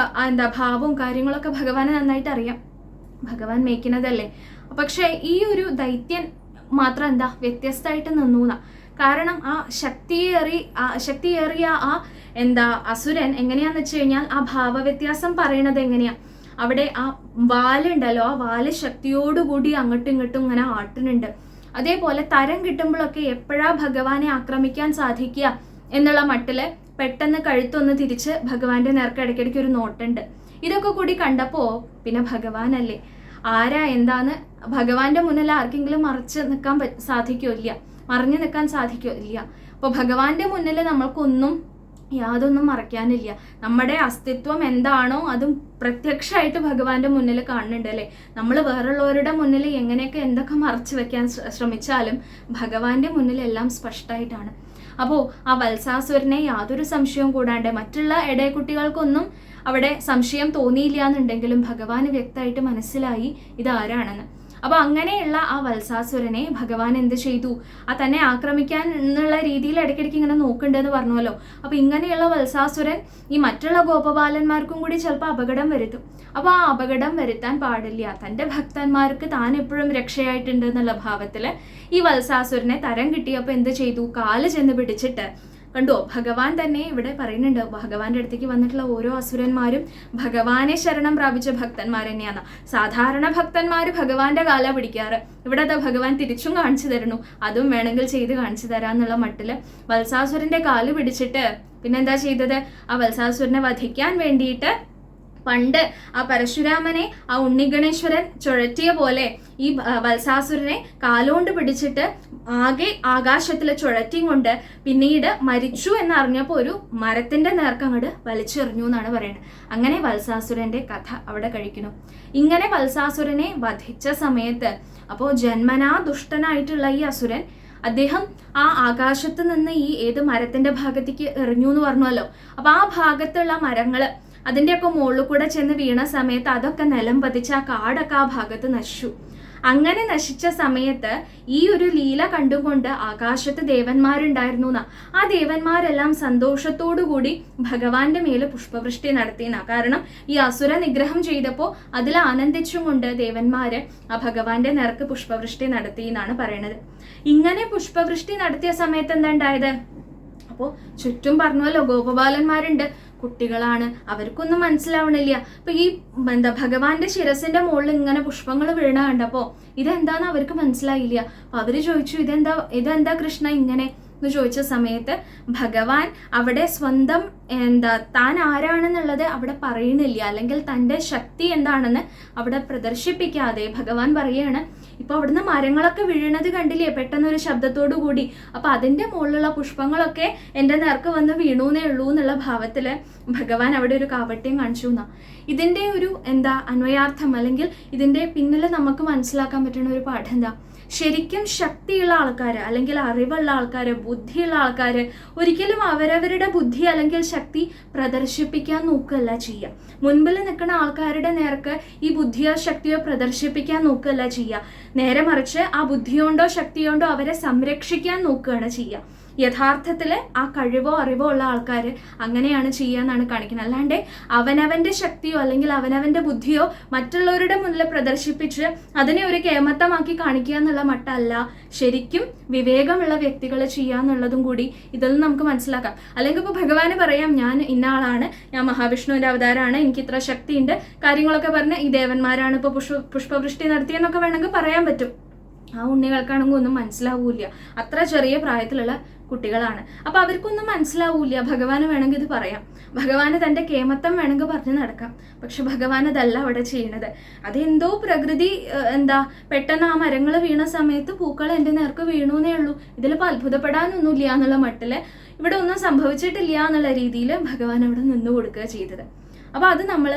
ഭാവവും കാര്യങ്ങളൊക്കെ ഭഗവാന് നന്നായിട്ട് അറിയാം, ഭഗവാൻ മേയ്ക്കുന്നതല്ലേ. പക്ഷെ ഈ ഒരു ദൈത്യൻ മാത്രം വ്യത്യസ്തമായിട്ട് നിന്നൂന്ന. കാരണം ആ ശക്തിയേറിയ ആ അസുരൻ എങ്ങനെയാന്ന് വെച്ച് കഴിഞ്ഞാൽ ആ ഭാവവ്യത്യാസം പറയണത് എങ്ങനെയാ, അവിടെ ആ വാലുണ്ടല്ലോ, ആ വാല് ശക്തിയോടുകൂടി അങ്ങോട്ടും ഇങ്ങോട്ടും ഇങ്ങനെ ആട്ടുന്നുണ്ട്. അതേപോലെ തരം കിട്ടുമ്പോഴൊക്കെ എപ്പോഴാ ഭഗവാനെ ആക്രമിക്കാൻ സാധിക്കുക എന്നുള്ള മട്ടില് പെട്ടെന്ന് കഴുത്തൊന്ന് തിരിച്ച് ഭഗവാന്റെ നേർക്ക് ഇടയ്ക്കിടയ്ക്ക് ഒരു നോട്ടുണ്ട്. ഇതൊക്കെ കൂടി കണ്ടപ്പോ പിന്നെ ഭഗവാനല്ലേ, ആരാ എന്താന്ന് ഭഗവാന്റെ മുന്നിൽ ആർക്കെങ്കിലും മറിഞ്ഞു നിൽക്കാൻ സാധിക്കില്ല. അപ്പൊ ഭഗവാന്റെ മുന്നിൽ നമ്മൾക്കൊന്നും യാതൊന്നും മറയ്ക്കാനില്ല. നമ്മുടെ അസ്തിത്വം എന്താണോ അതും പ്രത്യക്ഷമായിട്ട് ഭഗവാന്റെ മുന്നിൽ കാണുന്നുണ്ട് അല്ലേ. നമ്മൾ വേറുള്ളവരുടെ മുന്നിൽ എങ്ങനെയൊക്കെ എന്തൊക്കെ മറച്ചു വെക്കാൻ ശ്രമിച്ചാലും ഭഗവാന്റെ മുന്നിൽ എല്ലാം സ്പഷ്ടമായിട്ടാണ്. അപ്പോൾ ആ വത്സാസുരനെ യാതൊരു സംശയവും കൂടാണ്ട് മറ്റുള്ള ഇടയക്കുട്ടികൾക്കൊന്നും അവിടെ സംശയം തോന്നിയില്ല എന്നുണ്ടെങ്കിലും ഭഗവാന് വ്യക്തമായിട്ട് മനസ്സിലായി ഇതാരാണെന്ന്. അപ്പൊ അങ്ങനെയുള്ള ആ വത്സാസുരനെ ഭഗവാൻ എന്ത് ചെയ്തു? ആ തന്നെ ആക്രമിക്കാൻ എന്നുള്ള രീതിയിൽ ഇടയ്ക്കിടയ്ക്ക് ഇങ്ങനെ നോക്കുന്നുണ്ടെന്ന് പറഞ്ഞല്ലോ. അപ്പൊ ഇങ്ങനെയുള്ള വത്സാസുരൻ ഈ മറ്റുള്ള ഗോപബാലന്മാർക്കും കൂടി ചിലപ്പോൾ അപകടം വരുത്തും. അപ്പൊ ആ അപകടം വരുത്താൻ പാടില്ല, തൻ്റെ ഭക്തന്മാർക്ക് താൻ എപ്പോഴും രക്ഷയായിട്ടുണ്ട് എന്നുള്ള ഭാവത്തില് ഈ വത്സാസുരനെ തരം കിട്ടിയപ്പോൾ എന്ത് ചെയ്തു? കാല് ചെന്ന് പിടിച്ചിട്ട് കണ്ടോ, ഭഗവാൻ തന്നെ ഇവിടെ പറയുന്നുണ്ട്, ഭഗവാന്റെ അടുത്തേക്ക് വന്നിട്ടുള്ള ഓരോ അസുരന്മാരും ഭഗവാനെ ശരണം പ്രാപിച്ച ഭക്തന്മാർ തന്നെയാണ്. സാധാരണ ഭക്തന്മാർ ഭഗവാന്റെ കാല പിടിക്കാറ്, ഇവിടെ ഭഗവാൻ തിരിച്ചും കാണിച്ചു തരണു, അതും വേണമെങ്കിൽ ചെയ്ത് കാണിച്ചു തരാന്നുള്ള മട്ടില് വത്സാസുരന്റെ കാല് പിടിച്ചിട്ട് പിന്നെന്താ ചെയ്തത്? ആ വത്സാസുരനെ വധിക്കാൻ വേണ്ടിയിട്ട് പണ്ട് ആ പരശുരാമനെ ആ ഉണ്ണിഗണേശ്വരൻ ചുഴറ്റിയ പോലെ ഈ വത്സാസുരനെ കാലുകൊണ്ട് പിടിച്ചിട്ട് ആകെ ആകാശത്തിൽ ചുഴറ്റിയും കൊണ്ട് പിന്നീട് മരിച്ചു എന്നറിഞ്ഞപ്പോൾ ഒരു മരത്തിന്റെ നേർക്കങ്ങോട്ട് വലിച്ചെറിഞ്ഞു എന്നാണ് പറയുന്നത്. അങ്ങനെ വത്സാസുരന്റെ കഥ അവിടെ കഴിക്കുന്നു. ഇങ്ങനെ വത്സാസുരനെ വധിച്ച സമയത്ത് അപ്പോൾ ജന്മനാ ദുഷ്ടനായിട്ടുള്ള ഈ അസുരൻ അദ്ദേഹം ആ ആകാശത്ത് നിന്ന് ഈ ഏത് മരത്തിന്റെ ഭാഗത്തേക്ക് എറിഞ്ഞു എന്ന് പറഞ്ഞല്ലോ. അപ്പൊ ആ ഭാഗത്തുള്ള മരങ്ങള് അതിൻ്റെയൊക്കെ മുകളിൽ കൂടെ ചെന്ന് വീണ സമയത്ത് അതൊക്കെ നിലം പതിച്ച് ആ കാടൊക്കെ ആ ഭാഗത്ത് നശിച്ചു. അങ്ങനെ നശിച്ച സമയത്ത് ഈ ഒരു ലീല കണ്ടുകൊണ്ട് ആകാശത്ത് ദേവന്മാരുണ്ടായിരുന്നു. ആ ദേവന്മാരെല്ലാം സന്തോഷത്തോടുകൂടി ഭഗവാന്റെ മേല് പുഷ്പവൃഷ്ടി നടത്തിയെന്ന. കാരണം ഈ അസുര നിഗ്രഹം ചെയ്തപ്പോൾ അതിൽ ആനന്ദിച്ചും കൊണ്ട് ദേവന്മാര് ആ ഭഗവാന്റെ നേർക്ക് പുഷ്പവൃഷ്ടി നടത്തി എന്നാണ് പറയണത്. ഇങ്ങനെ പുഷ്പവൃഷ്ടി നടത്തിയ സമയത്ത് എന്താ ഉണ്ടായത്? അപ്പോൾ ചുറ്റും പറഞ്ഞല്ലോ ഗോപബാലന്മാരുണ്ട്, കുട്ടികളാണ്, അവർക്കൊന്നും മനസ്സിലാവണില്ല. അപ്പൊ ഈ ഭഗവാന്റെ ശിരസിന്റെ മുകളിൽ ഇങ്ങനെ പുഷ്പങ്ങൾ വീണ കണ്ടപ്പോ ഇതെന്താന്ന് അവർക്ക് മനസ്സിലായില്ല. അപ്പൊ അവര് ചോദിച്ചു, ഇതെന്താ കൃഷ്ണ ഇങ്ങനെ എന്ന് ചോദിച്ച സമയത്ത് ഭഗവാൻ അവിടെ സ്വന്തം താൻ ആരാണെന്നുള്ളത് അവിടെ പറയണില്ല, അല്ലെങ്കിൽ തൻ്റെ ശക്തി എന്താണെന്ന് അവിടെ പ്രദർശിപ്പിക്കാതെ ഭഗവാൻ പറയാണ്, ഇപ്പൊ അവിടുന്ന് മരങ്ങളൊക്കെ വീഴണത് കണ്ടില്ലേ പെട്ടെന്നൊരു ശബ്ദത്തോടു കൂടി, അപ്പൊ അതിന്റെ മുകളിലുള്ള പുഷ്പങ്ങളൊക്കെ എൻ്റെ നേർക്ക് വന്ന് വീണൂന്നേ ഉള്ളൂ എന്നുള്ള ഭാവത്തില് ഭഗവാൻ അവിടെ ഒരു കാപട്യം കാണിച്ചു എന്നാ. ഇതിന്റെ ഒരു അന്വയാർത്ഥം, അല്ലെങ്കിൽ ഇതിന്റെ പിന്നിൽ നമുക്ക് മനസ്സിലാക്കാൻ പറ്റുന്ന ഒരു പാഠം എന്താ? ശരിക്കും ശക്തിയുള്ള ആൾക്കാര്, അല്ലെങ്കിൽ അറിവുള്ള ആൾക്കാര്, ബുദ്ധിയുള്ള ആൾക്കാര് ഒരിക്കലും അവരവരുടെ ബുദ്ധി അല്ലെങ്കിൽ ശക്തി പ്രദർശിപ്പിക്കാൻ നോക്കുകയല്ല ചെയ്യുക. മുൻപിൽ നിൽക്കുന്ന ആൾക്കാരുടെ നേർക്ക് ഈ ബുദ്ധിയോ ശക്തിയോ പ്രദർശിപ്പിക്കാൻ നോക്കുകയല്ല ചെയ്യുക. നേരെ മറിച്ച് ആ ബുദ്ധിയോണ്ടോ ശക്തിയോണ്ടോ അവരെ സംരക്ഷിക്കാൻ നോക്കുകയാണ് ചെയ്യുക. യഥാർത്ഥത്തില് ആ കഴിവോ അറിവോ ഉള്ള ആൾക്കാർ അങ്ങനെയാണ് ചെയ്യാന്നാണ് കാണിക്കുന്നത്. അല്ലാണ്ട് അവനവന്റെ ശക്തിയോ അല്ലെങ്കിൽ അവനവന്റെ ബുദ്ധിയോ മറ്റുള്ളവരുടെ മുന്നിൽ പ്രദർശിപ്പിച്ച് അതിനെ ഒരു കേമത്തമാക്കി കാണിക്കുക എന്നുള്ള മട്ടല്ല ശരിക്കും വിവേകമുള്ള വ്യക്തികൾ ചെയ്യാന്നുള്ളതും കൂടി ഇതിൽ നിന്ന് നമുക്ക് മനസ്സിലാക്കാം. അല്ലെങ്കിൽ ഇപ്പൊ ഭഗവാന് പറയാം, ഞാൻ ഇന്ന ആളാണ്, ഞാൻ മഹാവിഷ്ണുവിന്റെ അവതാരമാണ്, എനിക്ക് ഇത്ര ശക്തിയുണ്ട്, കാര്യങ്ങളൊക്കെ പറഞ്ഞ് ഈ ദേവന്മാരാണ് ഇപ്പൊ പുഷ്പവൃഷ്ടി നടത്തിയെന്നൊക്കെ വേണമെങ്കിൽ പറയാൻ പറ്റും. ആ ഉണ്ണികൾക്കാണെങ്കിൽ ഒന്നും മനസ്സിലാവൂല, അത്ര ചെറിയ പ്രായത്തിലുള്ള കുട്ടികളാണ്. അപ്പൊ അവർക്കൊന്നും മനസ്സിലാവൂല. ഭഗവാന് വേണമെങ്കിൽ ഇത് പറയാം, ഭഗവാന് തന്റെ കേമത്തം വേണമെങ്കിൽ പറഞ്ഞു നടക്കാം. പക്ഷെ ഭഗവാൻ അതല്ല അവിടെ ചെയ്യണത്. അതെന്തോ പ്രകൃതി പെട്ടെന്ന് ആ മരങ്ങൾ വീണ സമയത്ത് പൂക്കൾ എൻ്റെ നേർക്ക് വീണൂന്നേ ഉള്ളൂ, ഇതിലിപ്പോൾ അത്ഭുതപ്പെടാനൊന്നുമില്ല എന്നുള്ള മട്ടില് ഇവിടെ ഒന്നും സംഭവിച്ചിട്ടില്ല എന്നുള്ള രീതിയിൽ ഭഗവാൻ അവിടെ നിന്നു കൊടുക്കുക ചെയ്തത്. അപ്പൊ അത് നമ്മൾ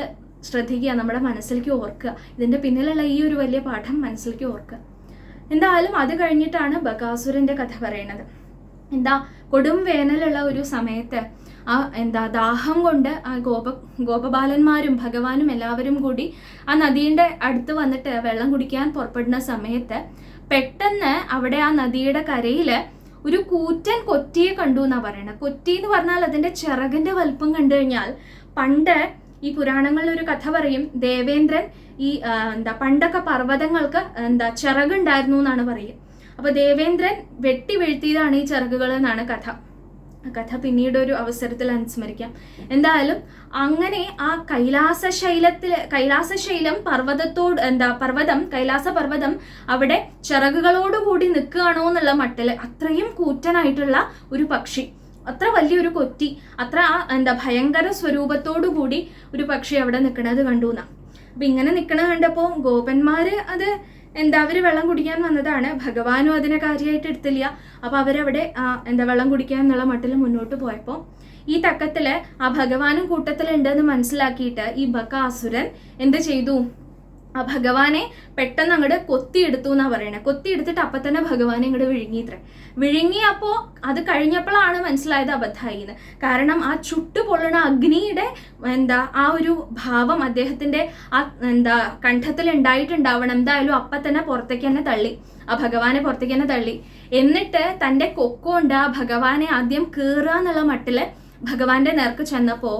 ശ്രദ്ധിക്കുക, നമ്മുടെ മനസ്സിലേക്ക് ഓർക്കുക, ഇതിന്റെ പിന്നിലുള്ള ഈ ഒരു വലിയ പാഠം മനസ്സിലേക്ക് ഓർക്കുക. എന്തായാലും അത് കഴിഞ്ഞിട്ടാണ് ബകാസുരന്റെ കഥ പറയുന്നത്. കൊടും വേനലുള്ള ഒരു സമയത്ത് ദാഹം കൊണ്ട് ആ ഗോപബാലന്മാരും ഭഗവാനും എല്ലാവരും കൂടി ആ നദിയുടെ അടുത്ത് വന്നിട്ട് വെള്ളം കുടിക്കാൻ പുറപ്പെടുന്ന സമയത്ത് പെട്ടെന്ന് അവിടെ ആ നദിയുടെ കരയില് ഒരു കൂറ്റൻ കൊറ്റിയെ കണ്ടു എന്നാ പറയണത്. കൊറ്റി എന്ന് പറഞ്ഞാൽ അതിന്റെ ചിറകിന്റെ വലുപ്പം കണ്ടു കഴിഞ്ഞാൽ, പണ്ട് ഈ പുരാണങ്ങളിൽ ഒരു കഥ പറയും, ദേവേന്ദ്രൻ ഈ പണ്ടൊക്കെ പർവ്വതങ്ങൾക്ക് ചിറകുണ്ടായിരുന്നു എന്നാണ് പറയുക. അപ്പൊ ദേവേന്ദ്രൻ വെട്ടി വീഴ്ത്തിയതാണ് ഈ ചിറകുകൾ എന്നാണ് കഥ പിന്നീട് ഒരു അവസരത്തിൽ അനുസ്മരിക്കാം. എന്തായാലും അങ്ങനെ ആ കൈലാസശൈലം കൈലാസ പർവ്വതം അവിടെ ചിറകുകളോടുകൂടി നിൽക്കുകയാണോ എന്നുള്ള മട്ടില് അത്രയും കൂറ്റനായിട്ടുള്ള ഒരു പക്ഷി, അത്ര വലിയൊരു കൊറ്റി, അത്ര ഭയങ്കര സ്വരൂപത്തോടു കൂടി ഒരു പക്ഷി അവിടെ നിൽക്കണത് കണ്ടു എന്നാ. അപ്പൊ ഇങ്ങനെ നിൽക്കണത് കണ്ടപ്പോ ഗോപന്മാര് അത് അവര് വെള്ളം കുടിക്കാൻ വന്നതാണ്, ഭഗവാനും അതിനെ കാര്യമായിട്ട് എടുത്തില്ല. അപ്പൊ അവരവിടെ വെള്ളം കുടിക്കാൻ എന്നുള്ള മട്ടിൽ മുന്നോട്ട് പോയപ്പോ ഈ തക്കത്തില് ആ ഭഗവാനും കൂട്ടത്തിലുണ്ടെന്ന് മനസ്സിലാക്കിയിട്ട് ഈ ബകാസുരൻ എന്ത് ചെയ്തു? ആ ഭഗവാനെ പെട്ടെന്ന് അങ്ങോട്ട് കൊത്തിയെടുത്തു എന്നാ പറയണേ. കൊത്തിയെടുത്തിട്ട് അപ്പൊ തന്നെ ഭഗവാനെ അങ്ങോട്ട് വിഴുങ്ങിയപ്പോ അത് കഴിഞ്ഞപ്പോഴാണ് മനസ്സിലായത് അബദ്ധമായിന്ന്. കാരണം ആ ചുട്ടുപൊള്ളണ അഗ്നിയുടെ ആ ഒരു ഭാവം അദ്ദേഹത്തിന്റെ ആ കണ്ഠത്തിൽ ഉണ്ടായിട്ടുണ്ടാവണം. എന്തായാലും അപ്പൊ തന്നെ പുറത്തേക്ക് തന്നെ തള്ളി, ആ ഭഗവാനെ പുറത്തേക്ക് തന്നെ തള്ളി. എന്നിട്ട് തന്റെ കൊക്കൊണ്ട് ആ ഭഗവാനെ ആദ്യം കീറുക എന്നുള്ള മട്ടില് ഭഗവാന്റെ നേർക്ക് ചെന്നപ്പോ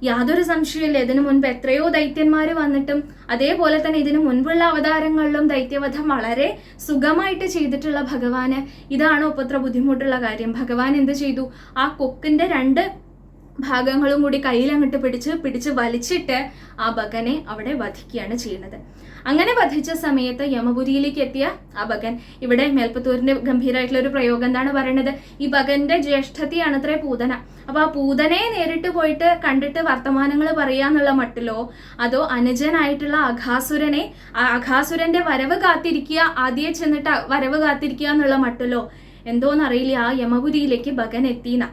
യാതൊരു സംശയമില്ല, ഇതിനു മുൻപ് എത്രയോ ദൈത്യന്മാര് വന്നിട്ടും അതേപോലെ തന്നെ ഇതിനു മുൻപുള്ള അവതാരങ്ങളിലും ദൈത്യവധം വളരെ സുഖമായിട്ട് ചെയ്തിട്ടുള്ള ഭഗവാന് ഇതാണോ ഇത്ര ബുദ്ധിമുട്ടുള്ള കാര്യം? ഭഗവാൻ എന്ത് ചെയ്തു? ആ കൊക്കിന്റെ 2 ഭാഗങ്ങളും കൂടി കയ്യിലങ്ങോട്ട് പിടിച്ച് വലിച്ചിട്ട് ആ ബകനെ അവിടെ വധിക്കുകയാണ് ചെയ്യുന്നത്. അങ്ങനെ വധിച്ച സമയത്ത് യമപുരിയിലേക്ക് എത്തിയ ആ ബകൻ, ഇവിടെ മേൽപ്പത്തൂരിന്റെ ഗംഭീരമായിട്ടുള്ള ഒരു പ്രയോഗം എന്താണ് പറയുന്നത്? ഈ ബകന്റെ ജ്യേഷ്ഠത്തിയാണ് അത്രേ പൂതന. അപ്പൊ ആ പൂതനെ നേരിട്ട് പോയിട്ട് കണ്ടിട്ട് വർത്തമാനങ്ങൾ പറയാന്നുള്ള മട്ടിലോ, അതോ അനുജനായിട്ടുള്ള അഘാസുരന്റെ വരവ് കാത്തിരിക്കുക, ആദ്യം ചെന്നിട്ട് വരവ് കാത്തിരിക്കുക എന്നുള്ള മട്ടിലോ എന്തോന്നറിയില്ല, ആ യമപുരിയിലേക്ക് ബകൻ എത്തിന.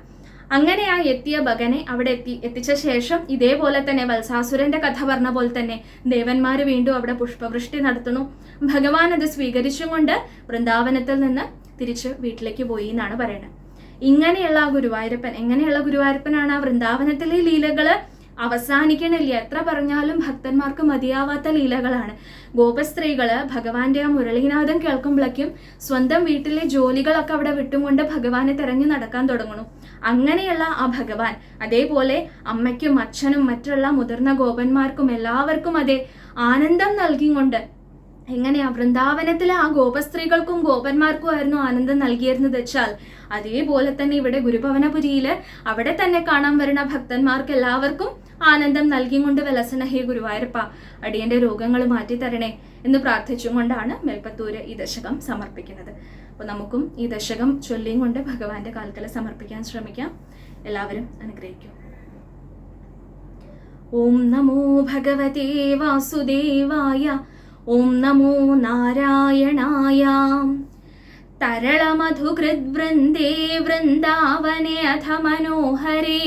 അങ്ങനെ ആ എത്തിയ ബകനെ അവിടെ എത്തിച്ച ശേഷം ഇതേപോലെ തന്നെ വത്സാസുരന്റെ കഥ പറഞ്ഞ പോലെ തന്നെ ദേവന്മാര് വീണ്ടും അവിടെ പുഷ്പവൃഷ്ടി നടത്തുന്നു. ഭഗവാൻ അത് സ്വീകരിച്ചും കൊണ്ട് വൃന്ദാവനത്തിൽ നിന്ന് തിരിച്ച് വീട്ടിലേക്ക് പോയി എന്നാണ് പറയുന്നത്. ഇങ്ങനെയുള്ള ആ ഗുരുവായൂരപ്പൻ, എങ്ങനെയുള്ള ഗുരുവായൂരപ്പനാണ്? ആ വൃന്ദാവനത്തിലെ ലീലകള് അവസാനിക്കണില്ല. എത്ര പറഞ്ഞാലും ഭക്തന്മാർക്ക് മതിയാവാത്ത ലീലകളാണ്. ഗോപസ്ത്രീകള് ഭഗവാന്റെ ആ മുരളീനാഥം കേൾക്കുമ്പോഴേക്കും സ്വന്തം വീട്ടിലെ ജോലികളൊക്കെ അവിടെ വിട്ടുകൊണ്ട് ഭഗവാനെ തെരഞ്ഞു നടക്കാൻ തുടങ്ങുന്നു. അങ്ങനെയുള്ള ആ ഭഗവാൻ അതേപോലെ അമ്മയ്ക്കും അച്ഛനും മറ്റുള്ള മുതിർന്ന ഗോപന്മാർക്കും എല്ലാവർക്കും അതേ ആനന്ദം നൽകിക്കൊണ്ട് എങ്ങനെയാ വൃന്ദാവനത്തിലെ ആ ഗോപസ്ത്രീകൾക്കും ഗോപന്മാർക്കും ആയിരുന്നു ആനന്ദം നൽകിയിരുന്നത് വെച്ചാൽ, അതേപോലെ തന്നെ ഇവിടെ ഗുരുഭവനപുരിയില് അവിടെ തന്നെ കാണാൻ വരുന്ന ഭക്തന്മാർക്ക് എല്ലാവർക്കും ആനന്ദം നൽകിക്കൊണ്ട് വിലസന ഹേ ഗുരുവായൂരപ്പ, അടിയന്റെ രോഗങ്ങൾ മാറ്റിത്തരണേ എന്ന് പ്രാർത്ഥിച്ചും കൊണ്ടാണ് മേൽപ്പത്തൂര് ഈ ദശകം സമർപ്പിക്കുന്നത്. അപ്പോൾ നമുക്കും ഈ ദശകം ചൊല്ലിയും കൊണ്ട് ഭഗവാന്റെ കാൽക്കൽ സമർപ്പിക്കാൻ ശ്രമിക്കാം. എല്ലാവരും അനുഗ്രഹിക്കും. ഓം നമോ ഭഗവതേ വാസുദേവായ. ഓം നമോ നാരായണായ. തരളമധുകൃദ്വൃന്ദേ വൃന്ദാവനേ അഥ മനോഹരേ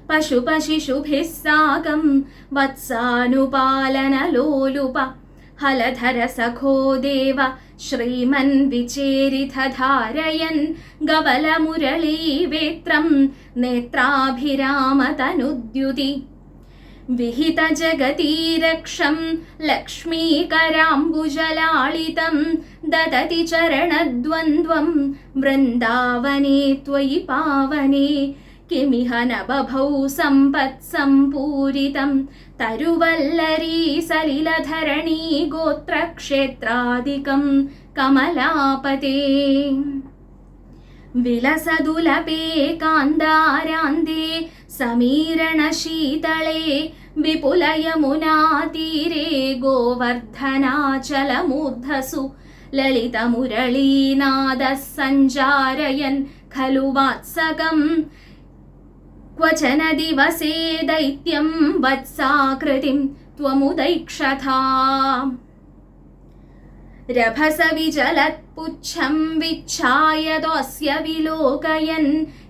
പശുപശിശുഭിः സാകം വത്സാനുപാലനലോലുപ ഹലധര സഖോ ദേവ ശ്രീമൻ വിചേരിത ധാരയൻ ഗവലമുരളീവേത്രം നേത്രാഭിരാമതനുദ്യുതി വിഹിത ജഗതീരക്ഷം ലക്ഷ്മീകരാംബുജലാളിതം ദദതി ചരണദ്വന്ദ്വം വൃന്ദാവനേ ത്വയി പാവനേ കിമിഹ ന ബഭൗ സമ്പത് സംപൂരിതം തരുവല്ലരീ സലിലധരണീ ഗോത്രക്ഷേത്രാദികം കമലാപതേ വിലസദുലപേ കാന്താരാന്തേ സമീരണശീതളേ വിപുലയമുനാതീരേ ഗോവർദ്ധനാചലമൂർധസു ലളിതമുരളീനാദഃ സഞ്ചാരയൻ ഖലു വാത്സകം ക്വചന ദിവസേ ദൈത്യം വത്സാകൃതിം ത്വമുദൈക്ഷഥാ രഭസവിചലത്പുച്ഛം വിച്ഛായതോസ്യ വിലോകയൻ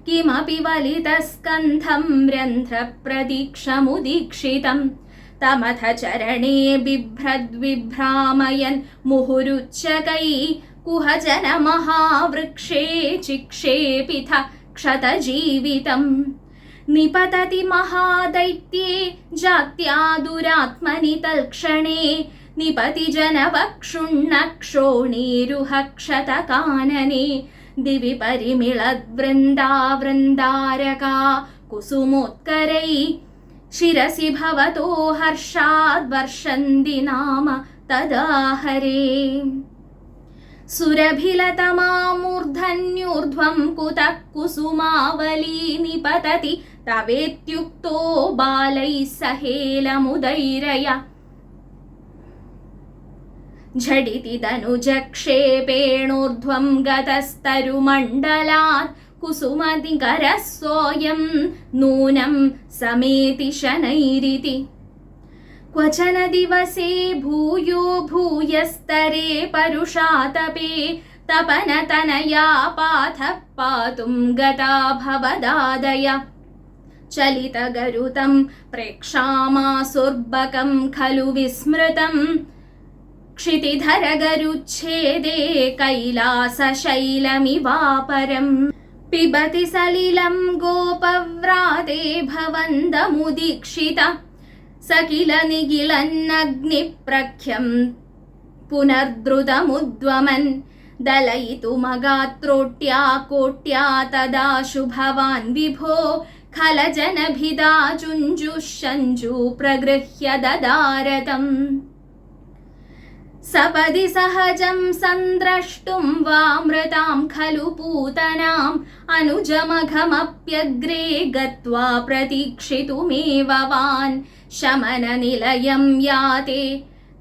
കിമപി വലിതസ്കന്ധം രന്ധ്രപ്രതീക്ഷമുദീക്ഷിതം തമഥ ചരണേ ബിഭ്രദ്വിഭ്രാമയൻ മുഹുരുച്ചകൈ കുഹജന മഹാവൃക്ഷേ ചിക്ഷേപിത ക്ഷതജീവിതം നിപതതി മഹാദൈത്ये ജാത്യാ ദുരാത്മനി തൽക്ഷണേ നിപതി ജനവക്ഷുണ്ണക്ഷോണീരുഹ ക്ഷതകാനനെ ദിവി പരിമിളദ്വൃന്ദാവൃന്ദാരകാ കുസുമോത്കരൈ ശിരസി ഭവതോ ഹർഷാദ് വർഷന്തി നാമ തദാ ഹരേ സുരഭിലതമാമൂർധന്യൂർധ്വം കുതഃ കുസുമാവലീ നിപതതി തവേത്യുക്തോ ബാലൈः സഹേലമുദൈരയ ഝടിതി ധനുജക്ഷേപേണൂർധ്വം ഗതസ്തരുമണ്ഡലാത് കുസുമതികരസ്സോയം നൂനം സമേതി ശനൈരിതി ക്വചന ദിവസേ ഭൂയോ ഭൂയസ്തരേ പരുഷാതപേ തപനതനയാ പാഥഃ പാതും ഗതാ ഭവദാദയ ചലിതഗരുതം പ്രേക്ഷാമാസുർബകം ഖലു വിസ്മൃതം ക്ഷിതിധരഗരുച്ഛേദേ കൈലാസശൈലമിവാപരം പിബതി സലിലം ഗോപവ്രാതേ ഭവന്തമുദീക്ഷിത സകില നിഖിലന്നഗ്നിപ്രഖ്യം പുനർദ്രുതമുദ്വമൻ ദലയിതുമഗാത്രോട്യാ കോട്യാ തദാശു ഭവാൻ വിഭോ ഖലജനഭിദാ ചുഞ്ജുഷഞ്ജു പ്രഗൃഹ്യ ദദാരതം സപദി സഹജം സന്ദ്രഷ്ടും വാമൃതാം ഖലു പൂതനാം അനുജമഘമപ്യഗ്രേ ഗത്വാ പ്രതീക്ഷിതുമേവ വാൻ ശമനനിലയം യാതേ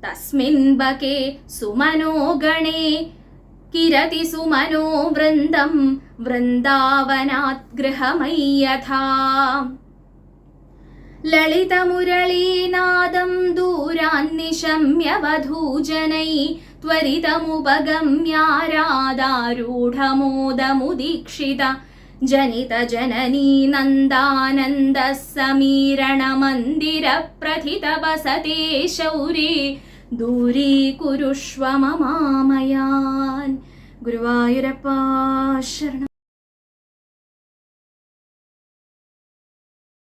തസ്മിൻ ബകേ സുമനോ ഗണേ കിരതി സുമനോ വൃന്ദം വൃന്ദാവനാത് ഗൃഹമയ്യഥാ ലളിതമുരളീനാദം ദൂരാന്നിശമ്യ വധൂജനൈ ത്വരിതമുപഗമ്യാരാധാരൂഢമോദമുദീക്ഷിത ജനിത ജനനീ നന്ദാനന്ദ സമീരണ മന്ദിര പ്രഥിത വസതേ ശൗരേ ദൂരീകുരുഷ്വ മമാമയാൻ. ഗുരുവായൂരപ്പ ശരണം.